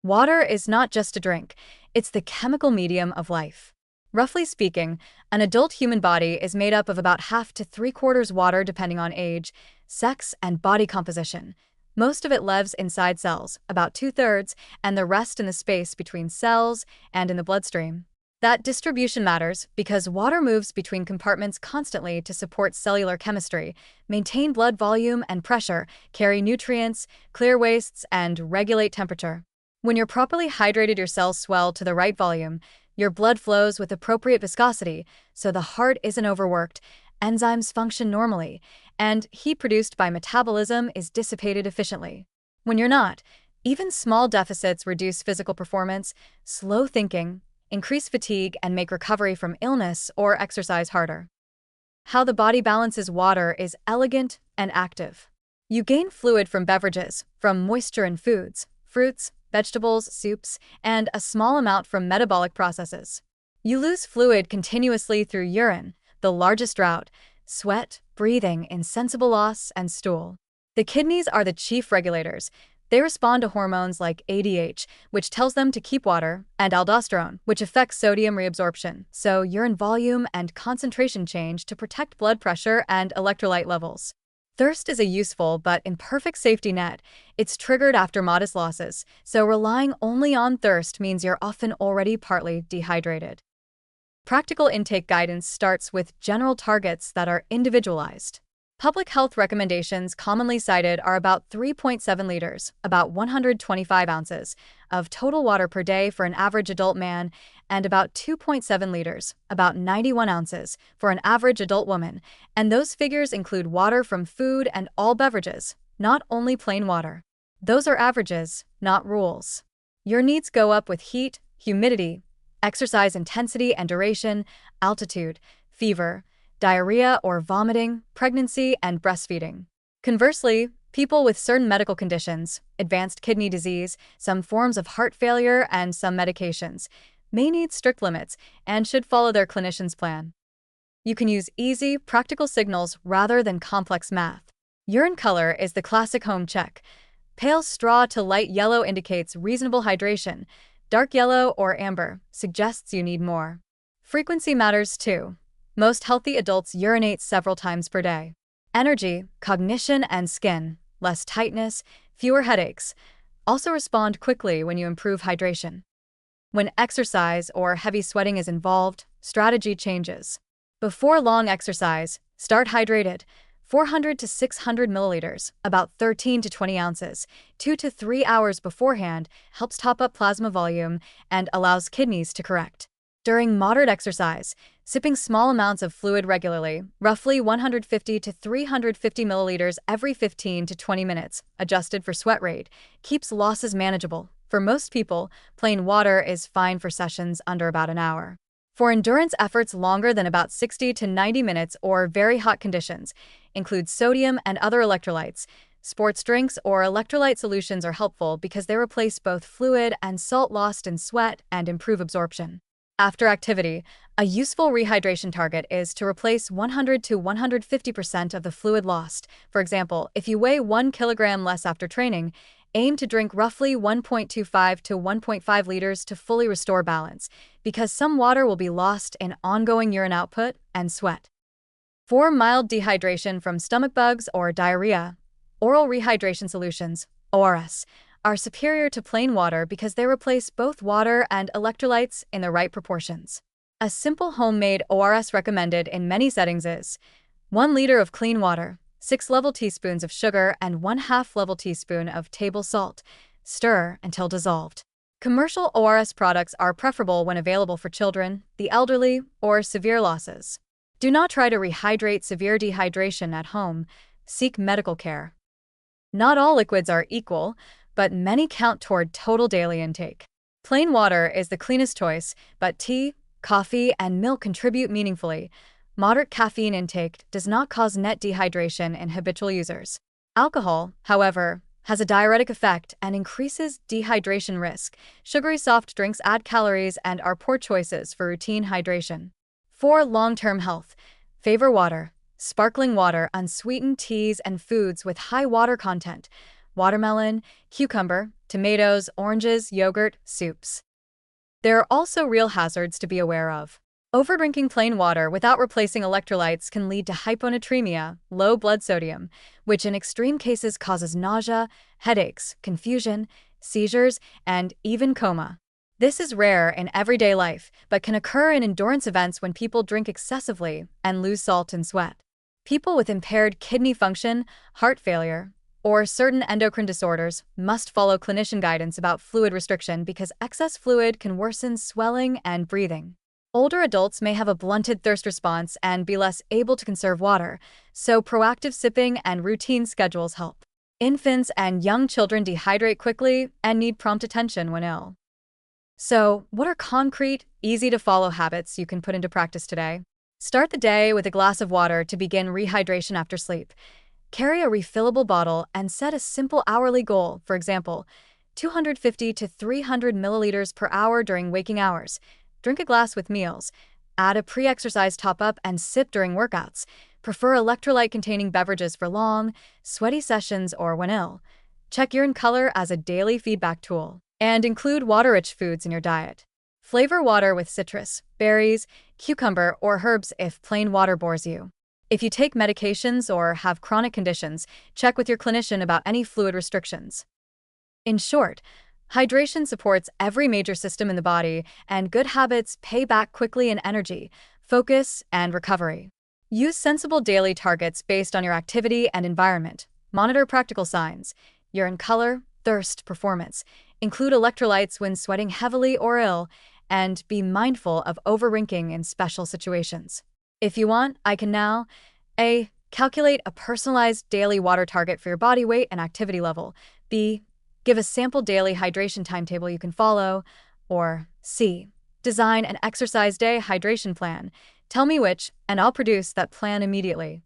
Water is not just a drink, it's the chemical medium of life. Roughly speaking, an adult human body is made up of about half to three-quarters water depending on age, sex, and body composition. Most of it lives inside cells, about two-thirds, and the rest in the space between cells and in the bloodstream. That distribution matters because water moves between compartments constantly to support cellular chemistry, maintain blood volume and pressure, carry nutrients, clear wastes, and regulate temperature. When you're properly hydrated, your cells swell to the right volume, your blood flows with appropriate viscosity, so the heart isn't overworked, enzymes function normally, and heat produced by metabolism is dissipated efficiently. When you're not, even small deficits reduce physical performance, slow thinking, increase fatigue, and make recovery from illness or exercise harder. How the body balances water is elegant and active. You gain fluid from beverages, from moisture in foods, fruits, vegetables, soups, and a small amount from metabolic processes. You lose fluid continuously through urine, the largest route, sweat, breathing, insensible loss, and stool. The kidneys are the chief regulators. They respond to hormones like ADH, which tells them to keep water, and aldosterone, which affects sodium reabsorption, so urine volume and concentration change to protect blood pressure and electrolyte levels. Thirst is a useful but imperfect safety net. It's triggered after modest losses, so relying only on thirst means you're often already partly dehydrated. Practical intake guidance starts with general targets that are individualized. Public health recommendations commonly cited are about 3.7 liters, about 125 ounces, of total water per day for an average adult man, and about 2.7 liters, about 91 ounces, for an average adult woman, and those figures include water from food and all beverages, not only plain water. Those are averages, not rules. Your needs go up with heat, humidity, exercise intensity and duration, altitude, fever, diarrhea or vomiting, pregnancy, and breastfeeding. Conversely, people with certain medical conditions, advanced kidney disease, some forms of heart failure, and some medications, may need strict limits and should follow their clinician's plan. You can use easy, practical signals rather than complex math. Urine color is the classic home check. Pale straw to light yellow indicates reasonable hydration. Dark yellow or amber suggests you need more. Frequency matters too. Most healthy adults urinate several times per day. Energy, cognition, and skin, less tightness, fewer headaches, also respond quickly when you improve hydration. When exercise or heavy sweating is involved, strategy changes. Before long exercise, start hydrated. 400 to 600 milliliters, about 13 to 20 ounces, 2 to 3 hours beforehand helps top up plasma volume and allows kidneys to correct. During moderate exercise, sipping small amounts of fluid regularly, roughly 150 to 350 milliliters every 15 to 20 minutes, adjusted for sweat rate, keeps losses manageable. For most people, plain water is fine for sessions under about an hour. For endurance efforts longer than about 60 to 90 minutes or very hot conditions, include sodium and other electrolytes. Sports drinks or electrolyte solutions are helpful because they replace both fluid and salt lost in sweat and improve absorption. After activity, a useful rehydration target is to replace 100 to 150% of the fluid lost. For example, if you weigh 1 kilogram less after training, aim to drink roughly 1.25 to 1.5 liters to fully restore balance, because some water will be lost in ongoing urine output and sweat. For mild dehydration from stomach bugs or diarrhea, oral rehydration solutions, ORS, are superior to plain water because they replace both water and electrolytes in the right proportions. A simple homemade ORS recommended in many settings is 1 liter of clean water, 6 level teaspoons of sugar, and 1/2 level teaspoon of table salt. Stir until dissolved. Commercial ORS products are preferable when available for children, the elderly, or severe losses. Do not try to rehydrate severe dehydration at home. Seek medical care. Not all liquids are equal, but many count toward total daily intake. Plain water is the cleanest choice, but tea, coffee, and milk contribute meaningfully. Moderate caffeine intake does not cause net dehydration in habitual users. Alcohol, however, has a diuretic effect and increases dehydration risk. Sugary soft drinks add calories and are poor choices for routine hydration. For long-term health, favor water, sparkling water, unsweetened teas, and foods with high water content. Watermelon, cucumber, tomatoes, oranges, yogurt, soups. There are also real hazards to be aware of. Overdrinking plain water without replacing electrolytes can lead to hyponatremia, low blood sodium, which in extreme cases causes nausea, headaches, confusion, seizures, and even coma. This is rare in everyday life, but can occur in endurance events when people drink excessively and lose salt and sweat. People with impaired kidney function, heart failure, or certain endocrine disorders must follow clinician guidance about fluid restriction because excess fluid can worsen swelling and breathing. Older adults may have a blunted thirst response and be less able to conserve water, so proactive sipping and routine schedules help. Infants and young children dehydrate quickly and need prompt attention when ill. So, what are concrete, easy-to-follow habits you can put into practice today? Start the day with a glass of water to begin rehydration after sleep. Carry a refillable bottle and set a simple hourly goal, for example, 250 to 300 milliliters per hour during waking hours. Drink a glass with meals. Add a pre-exercise top-up and sip during workouts. Prefer electrolyte-containing beverages for long, sweaty sessions or when ill. Check urine color as a daily feedback tool. And include water-rich foods in your diet. Flavor water with citrus, berries, cucumber, or herbs if plain water bores you. If you take medications or have chronic conditions, check with your clinician about any fluid restrictions. In short, hydration supports every major system in the body, and good habits pay back quickly in energy, focus, and recovery. Use sensible daily targets based on your activity and environment. Monitor practical signs: urine color, thirst, performance. Include electrolytes when sweating heavily or ill, and be mindful of overdrinking in special situations. If you want, I can now A. Calculate a personalized daily water target for your body weight and activity level. B. Give a sample daily hydration timetable you can follow. Or C. Design an exercise day hydration plan. Tell me which, and I'll produce that plan immediately.